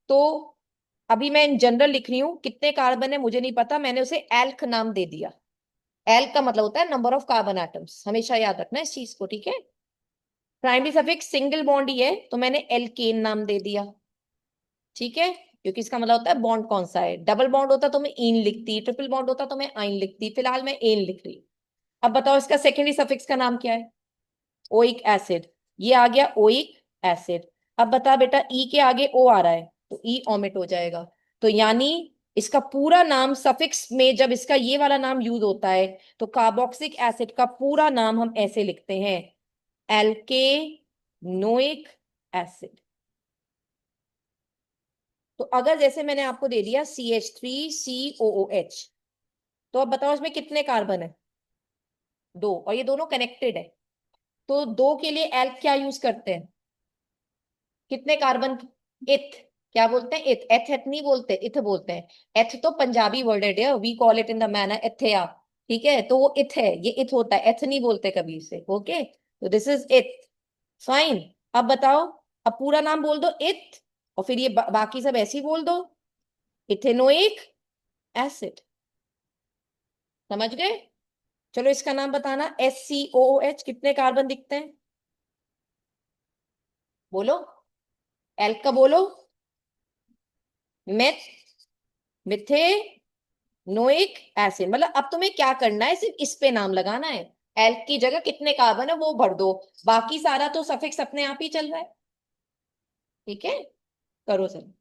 तो अभी मैं इन जनरल लिख रही हूं, कितने कार्बन है मुझे नहीं पता, मैंने उसे एल्क नाम दे दिया। एल्क का मतलब होता है नंबर ऑफ कार्बन एटम्स, हमेशा याद रखना इस चीज को, ठीक है। प्राइमरी सफिक्स सिंगल बॉन्ड ही है, तो मैंने एल्केन नाम दे दिया, ठीक है, क्योंकि इसका मतलब होता है बॉन्ड कौन सा है। डबल बॉन्ड होता तो मैं इन लिखती, ट्रिपल बॉन्ड होता तो मैं आइन लिखती, फिलहाल मैं एन लिख रही। अब बताओ इसका सेकेंडरी सफिक्स का नाम क्या है? Oic acid. ये आ गया ओइक एसिड। अब बता बेटा, ई के आगे ओ आ रहा है, तो ई ओमिट हो जाएगा। तो यानी इसका पूरा नाम सफिक्स में जब इसका ये वाला नाम यूज होता है, तो कार्बोक्सिक एसिड का पूरा नाम हम ऐसे लिखते हैं, एल्केनोइक एसिड। तो अगर जैसे मैंने आपको दे दिया CH3COOH, तो अब बताओ इसमें कितने कार्बन है? दो, और ये दोनों कनेक्टेड है। तो दो के लिए एल्क क्या यूज करते हैं? कितने कार्बन? इथ। क्या बोलते हैं? इथ। एथ एथ नहीं बोलते, इथ बोलते हैं। एथ तो पंजाबी वर्ड है, we call it in the manner एथेया, ठीक है, तो वो इथ है, ये इथ होता है, एथ नहीं बोलते कभी इसे, ओके। तो दिस इज इथ, फाइन। अब बताओ, अब पूरा नाम बोल दो इथ, और फिर ये बाकी सब ऐसे ही बोल दो, इथेनोइक एसिड। समझ गए? चलो इसका नाम बताना, SCOOH, कितने कार्बन दिखते हैं? बोलो, एल्क का बोलो। Meth, methanoic acid. मतलब अब तुम्हें क्या करना है, सिर्फ इस पे नाम लगाना है, एल्क की जगह कितने कार्बन है वो भर दो, बाकी सारा तो सफिक्स अपने आप ही चल रहा है, ठीक है। करो सर।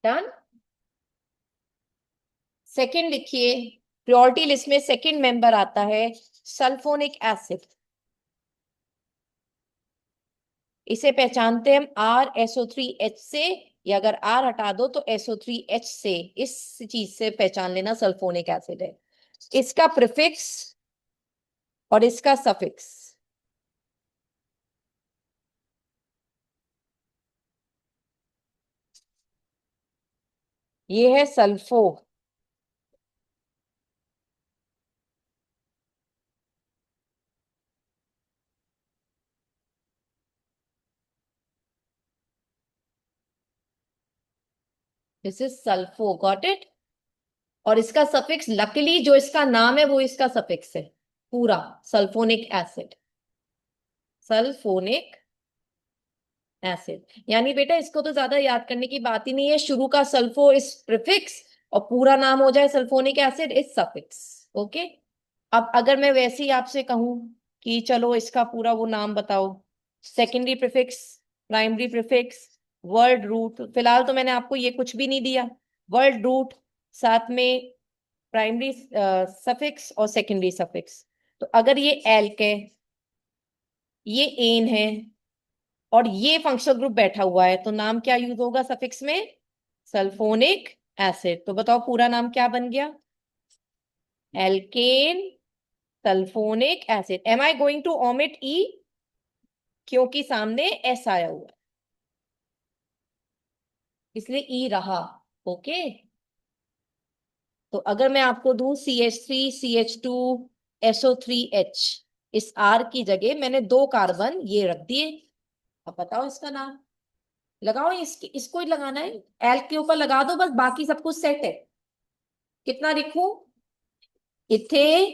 डन। सेकंड लिखिए, प्योरिटी लिस्ट में सेकंड मेंबर आता है सल्फोनिक एसिड। इसे पहचानते हैं हम RSO3H से, या अगर R हटा दो तो SO3H से। इस चीज से पहचान लेना सल्फोनिक एसिड है। इसका प्रीफिक्स और इसका सफिक्स, ये है sulpho. This is sulpho, got it. और इसका सफिक्स, लकीली जो इसका नाम है वो इसका सफिक्स है पूरा, सल्फोनिक एसिड, सल्फोनिक एसिड। यानी बेटा इसको तो ज्यादा याद करने की बात ही नहीं है, शुरू का सल्फो इस प्रीफिक्स, और पूरा नाम हो जाए सल्फोनिक एसिड इस सफिक्स, ओके। अब अगर मैं वैसे ही आपसे कहूं कि चलो इसका पूरा वो नाम बताओ, secondary prefix, primary prefix, word root, फिलहाल तो मैंने आपको ये कुछ भी नहीं दिया, वर्ड रूट, साथ में प्राइमरी सफिक्स और सेकेंडरी सफिक्स। तो अगर ये एल्क है, ये एन है, और ये फंक्शनल ग्रुप बैठा हुआ है, तो नाम क्या यूज होगा सफिक्स में? Sulphonic acid. तो बताओ पूरा नाम क्या बन गया? Alkane sulphonic acid. Am I going to omit E? क्योंकि सामने एस आया हुआ है, इसलिए ई रहा। ओके। तो अगर मैं आपको दूं CH3CH2SO3H, इस आर की जगह मैंने 2 कार्बन ये रख दिए। अब बताओ इसका नाम। लगाओ, इसको ही लगाना है। एल के ऊपर लगा दो बस, बाकी सब कुछ सेट है। कितना लिखूं? इथे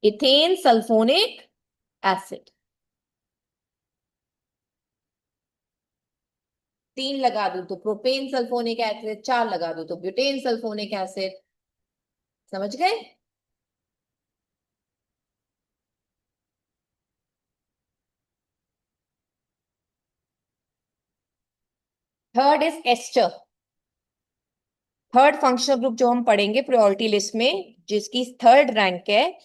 इथेन सल्फोनिक एसिड। 3 लगा दूं तो प्रोपेन सल्फोनिक एसिड, 4 लगा दूं तो ब्यूटेन सल्फोनिक एसिड। समझ गए? Third is ester. Third functional group जो हम पढ़ेंगे प्रायोरिटी लिस्ट में, जिसकी थर्ड रैंक है,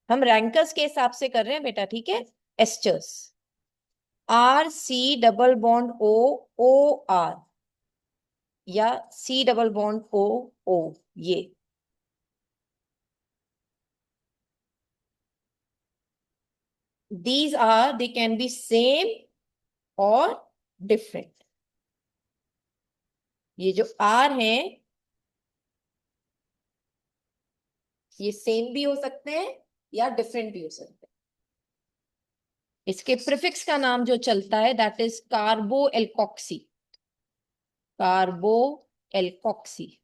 हम रैंकर्स के हिसाब से कर रहे हैं बेटा, ठीक है? Asters. RC double bond O, OR, या C double bond O, O, ये these are, they can be same और different। ये जो R है, ये सेम भी हो सकते हैं या डिफरेंट भी हो सकते हैं। इसके प्रीफिक्स का नाम जो चलता है दैट इज कार्बो एल्कोक्सी। कार्बो एल्कोक्सी।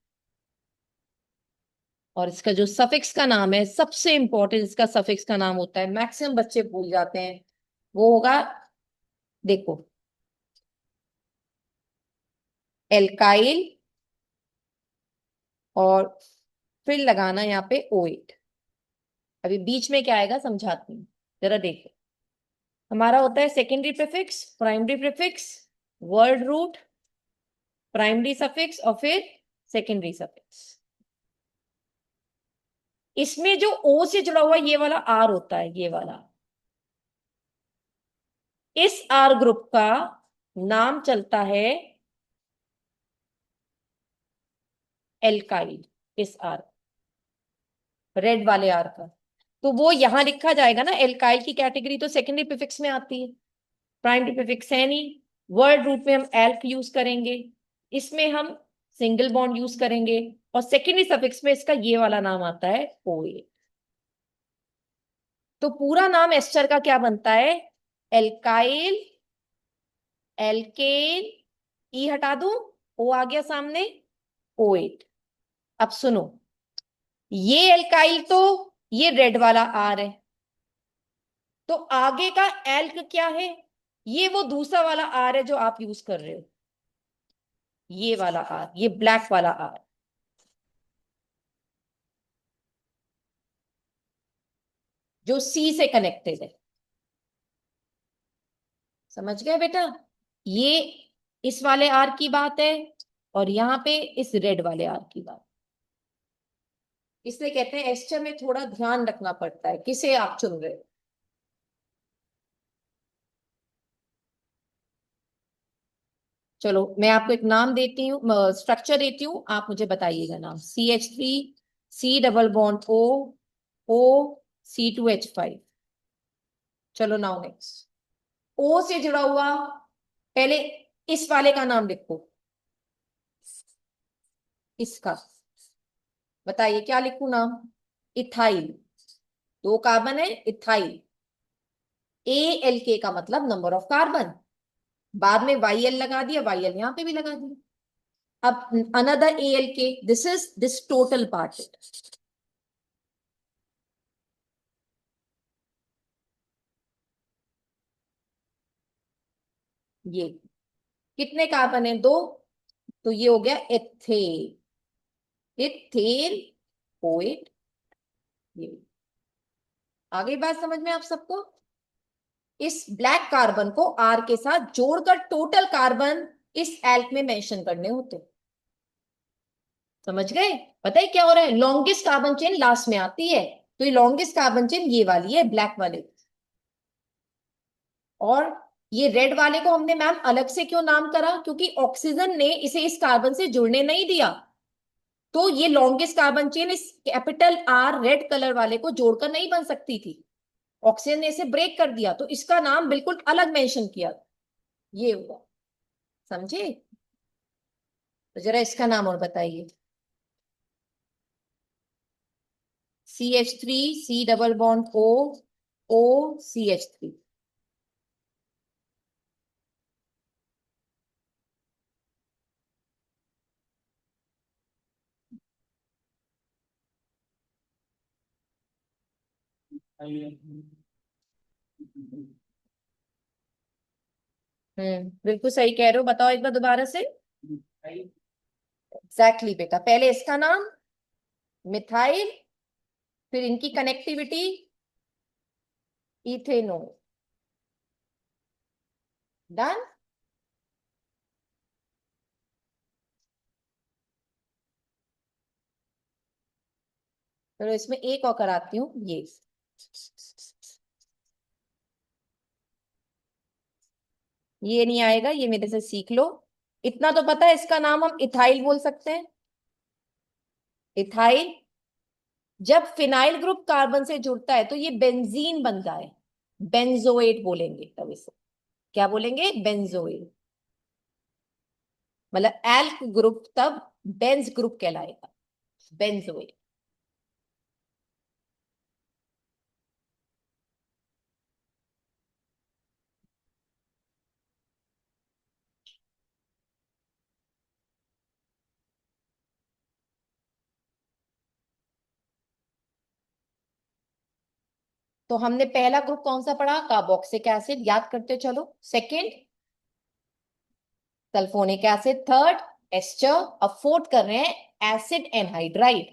और इसका जो सफिक्स का नाम है, सबसे इंपॉर्टेंट इसका सफिक्स का नाम होता है, मैक्सिमम बच्चे भूल जाते हैं, वो होगा, देखो, एल्काइल, और फिर लगाना यहाँ पे O8। अभी बीच में क्या आएगा समझाती हूँ, जरा देखो। हमारा होता है secondary prefix, primary prefix, word root, primary suffix और फिर सेकेंडरी सफिक्स। इसमें जो ओ से जुड़ा हुआ ये वाला आर होता है, ये वाला, इस आर ग्रुप का नाम चलता है एल्काइल। इस आर, रेड वाले आर का, तो वो यहां लिखा जाएगा ना। एल्काइल की कैटेगरी तो सेकेंडरी प्रीफिक्स में आती है, प्राइमरी प्रीफिक्स है नहीं। वर्ड रूट में हम एल्क यूज करेंगे, इसमें हम सिंगल बॉन्ड यूज करेंगे, और सेकेंडरी सफिक्स में इसका ये वाला नाम आता है OA। तो पूरा नाम एस्टर का क्या बनता है? एल्काइल, एल्केन, ई हटा दूं, ओ आ गया सामने, O8। अब सुनो, ये एल्काइल तो ये रेड वाला आर है, तो आगे का एल्क क्या है? ये वो दूसरा वाला आर है जो आप यूज कर रहे हो, ये वाला आर, ये ब्लैक वाला आर, जो सी से कनेक्टेड है। समझ गए बेटा? ये इस वाले आर की बात है, और यहां पे इस रेड वाले आर की बात। इसलिए कहते हैं एस्टर में थोड़ा ध्यान रखना पड़ता है किसे आप चुन रहे हो। चलो मैं आपको एक नाम देती हूँ, स्ट्रक्चर देती हूँ, आप मुझे बताइएगा नाम। CH3C double bond O, O, C2H5। चलो नाउ नेक्स्ट, O से जुड़ा हुआ, पहले इस वाले का नाम लिखो, इसका बताइए क्या लिखूं नाम? इथाइल। 2 कार्बन है, इथाइल। ALK का मतलब नंबर ऑफ कार्बन, बाद में YL लगा दिया, YL यहां पे भी लगा दिया। अब another ALK, this is this total part. ये कितने कार्बन है? 2, तो ये हो गया एथेन। Ethane OH। ये आ गई बात समझ में आप सबको? इस ब्लैक कार्बन को R के साथ जोड़कर टोटल कार्बन इस एल्क में मेंशन करने होते। समझ गए? पता है क्या हो रहा है? लॉन्गेस्ट कार्बन चेन लास्ट में आती है, तो ये लॉन्गेस्ट कार्बन चेन ये वाली है, ब्लैक वाले। और ये रेड वाले को हमने मैम अलग से क्यों नाम करा, क्योंकि ऑक्सीजन ने इसे इस कार्बन से जुड़ने नहीं दिया। तो ये लॉन्गेस्ट कार्बन चेन इस कैपिटल आर रेड कलर वाले को जोड़कर नहीं बन सकती थी, ऑक्सीजन ने इसे ब्रेक कर दिया, तो इसका नाम बिल्कुल अलग मेंशन किया। ये हुआ, समझे? तो जरा इसका नाम और बताइए। CH3 C double bond O CH3। बिल्कुल सही कह रहे हो, बताओ एक बार दोबारा से। एग्जैक्टली बेटा, पहले इसका नाम मिथाइल, फिर इनकी कनेक्टिविटी इथेनॉल। डन। चलो इसमें एक और कराती हूँ, ये नहीं आएगा, ये मेरे से सीख लो। इतना तो पता है, इसका नाम हम इथाइल बोल सकते हैं। इथाइल जब फिनाइल ग्रुप कार्बन से जुड़ता है तो ये बेंजीन बनता है, बेंजोएट बोलेंगे तब इसे। क्या बोलेंगे? बेंजोएट। मतलब एल्क ग्रुप तब बेंज ग्रुप कहलाएगा, बेंजोएट। तो हमने पहला ग्रुप कौन सा पढ़ा? कार्बोक्सिलिक एसिड, याद करते चलो। Second sulphonic acid, third ester, अब फोर्थ कर रहे हैं एसिड एनहाइड्राइड।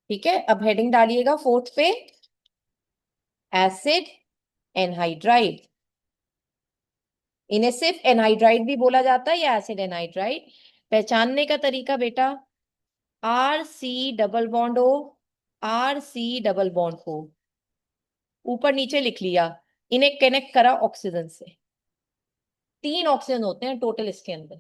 ठीक है, अब हेडिंग डालिएगा फोर्थ पे, एसिड एनहाइड्राइड। इन्हें सिर्फ एनहाइड्राइड भी बोला जाता है या एसिड एनहाइड्राइड। पहचानने का तरीका बेटा, RC double bond O, RC double bond O, ऊपर नीचे लिख लिया, इन्हें कनेक्ट करा ऑक्सीजन से। तीन ऑक्सीजन होते हैं टोटल इसके अंदर।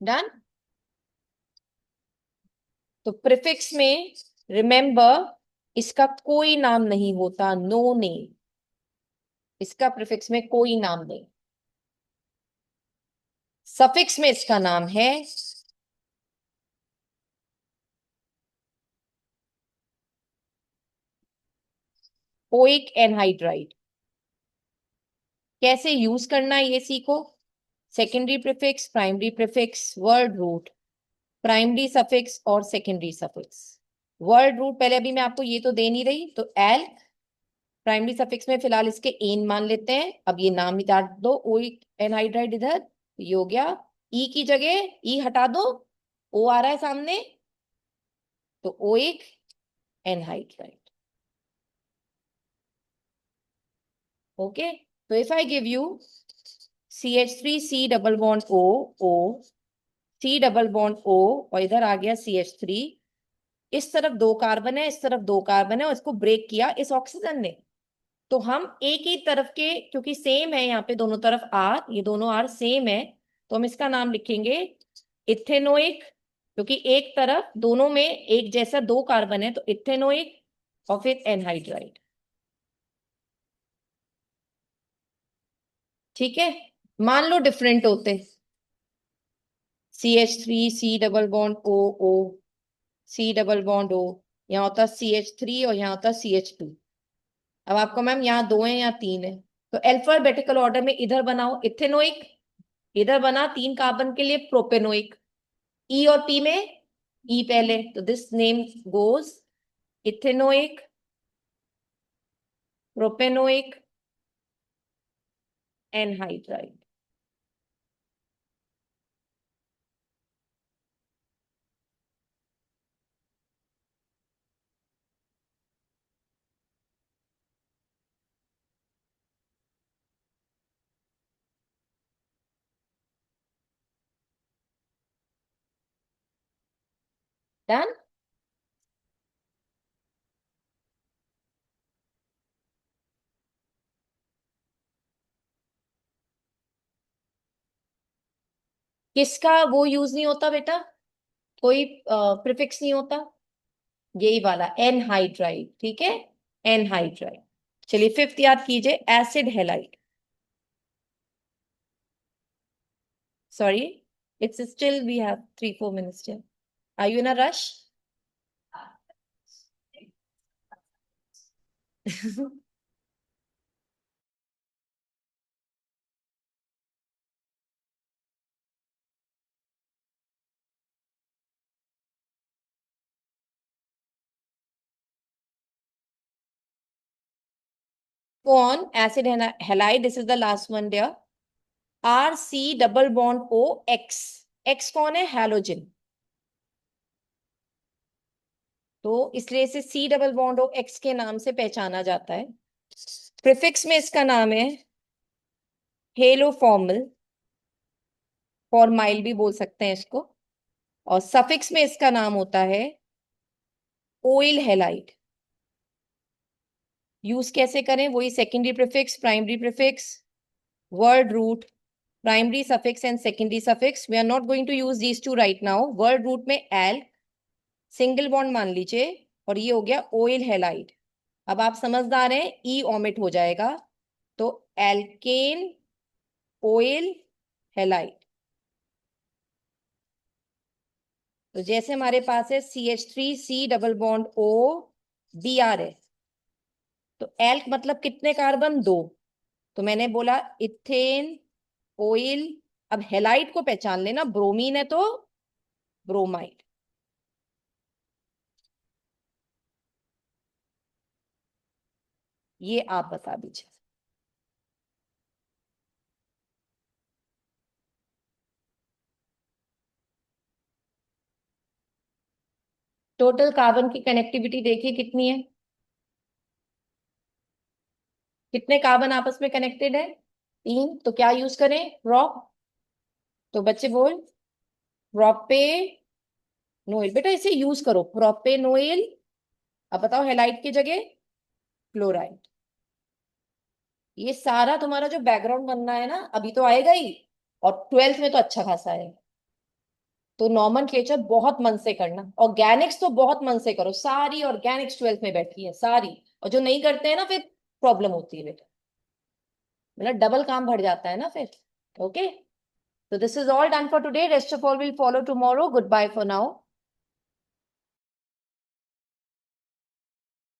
डन। तो प्रीफिक्स में रिमेंबर, इसका कोई नाम नहीं होता, नो नेम। इसका प्रीफिक्स में कोई नाम नहीं। सफिक्स में इसका नाम है। Oic anhydride. कैसे यूज करना है ये सीखो। Secondary prefix, primary prefix, word root, primary suffix और सेकेंडरी सफिक्स। वर्ड रूट पहले अभी मैं आपको ये तो दे नहीं रही, तो एल, प्राइमरी सफिक्स में फिलहाल इसके एन मान लेते हैं। अब ये नाम मिटा दो, ओइक एनहाइड्राइड इधर, ये हो गया। ई की जगह ई हटा दो, ओ आ रहा है सामने, तो ओइक एनहाइड्राइड। ओके, तो if I give you CH3 C double bond O, C double bond O, और इधर आ गया CH3, इस तरफ दो कार्बन है, इस तरफ दो कार्बन है, और इसको ब्रेक किया इस ऑक्सीजन ने। तो हम एक ही तरफ के, क्योंकि सेम है यहाँ पे दोनों तरफ आर, ये दोनों आर सेम है, तो हम इसका नाम लिखेंगे इथेनोइक, क्योंकि एक तरफ दोनों में एक जैसा दो कार्बन है, तो इथेनोइक, और फिर एनहाइड्राइड। ठीक है, मान लो डिफरेंट होते, CH3 C double bond O, C double bond O, यहाँ होता CH3 और यहाँ होता CH2। अब आपको मैम यहाँ दो है यहाँ तीन है, तो अल्फाबेटिकल ऑर्डर में इधर बनाओ इथेनोइक, इधर बना तीन कार्बन के लिए प्रोपेनोइक। ई और पी में ई पहले, तो this name goes ethanoic, propanoic, anhydride. Done. किसका वो यूज नहीं होता बेटा, कोई प्रिफिक्स नहीं होता, यही वाला एनहाइड्राइड, ठीक है, एनहाइड्राइड। चलिए फिफ्थ याद कीजिए, acid halide. Sorry, it's still we have 3-4 minutes here. Are you in a rush? on acid halide, this is the last one there. R C double bond O X, X कौन है, halogen, तो इसलिए इसे C double bond O X के नाम से पहचाना जाता है। प्रीफिक्स में इसका नाम है हेलोफॉर्मल, फॉर्माइल भी बोल सकते हैं इसको, और सफिक्स में इसका नाम होता है ओइल हेलाइड। यूज कैसे करें, वही secondary prefix, primary prefix, word root, primary suffix and secondary suffix. We are not going to use these two right now. Word root में एल सिंगल बॉन्ड मान लीजिए, और ये हो गया ओइल हेलाइड। अब आप समझदार हैं, ई ओमिट हो जाएगा, तो एल्केन ओइल हेलाइड। तो जैसे हमारे पास है CH3C double bond O Br है, तो एल्क मतलब कितने कार्बन, 2, तो मैंने बोला इथेन ऑयल। अब हेलाइड को पहचान लेना, ब्रोमीन है तो ब्रोमाइड। ये आप बता दीजिए। टोटल कार्बन की कनेक्टिविटी देखिए कितनी है, कितने कार्बन आपस में कनेक्टेड है, 3, तो क्या यूज करें, प्रोप। तो बच्चे बोल, प्रोपे नोएल, बेटा इसे यूज करो, प्रोपेनोइल। अब बताओ हेलाइड की जगह क्लोराइड। ये सारा तुम्हारा जो बैकग्राउंड बनना है ना, अभी तो आएगा ही, और 12th में तो अच्छा खासा है। तो नॉमेनक्लेचर बहुत मन से करना, ऑर्गेनिक्स तो बहुत मन से करो, सारी ऑर्गेनिक्स 12th में बैठी है सारी, और जो नहीं करते हैं ना फिर प्रॉब्लम होती है बेटा, मतलब डबल काम बढ़ जाता है ना फिर। Okay, so this is all done for today. Rest of all will follow tomorrow. Goodbye for now.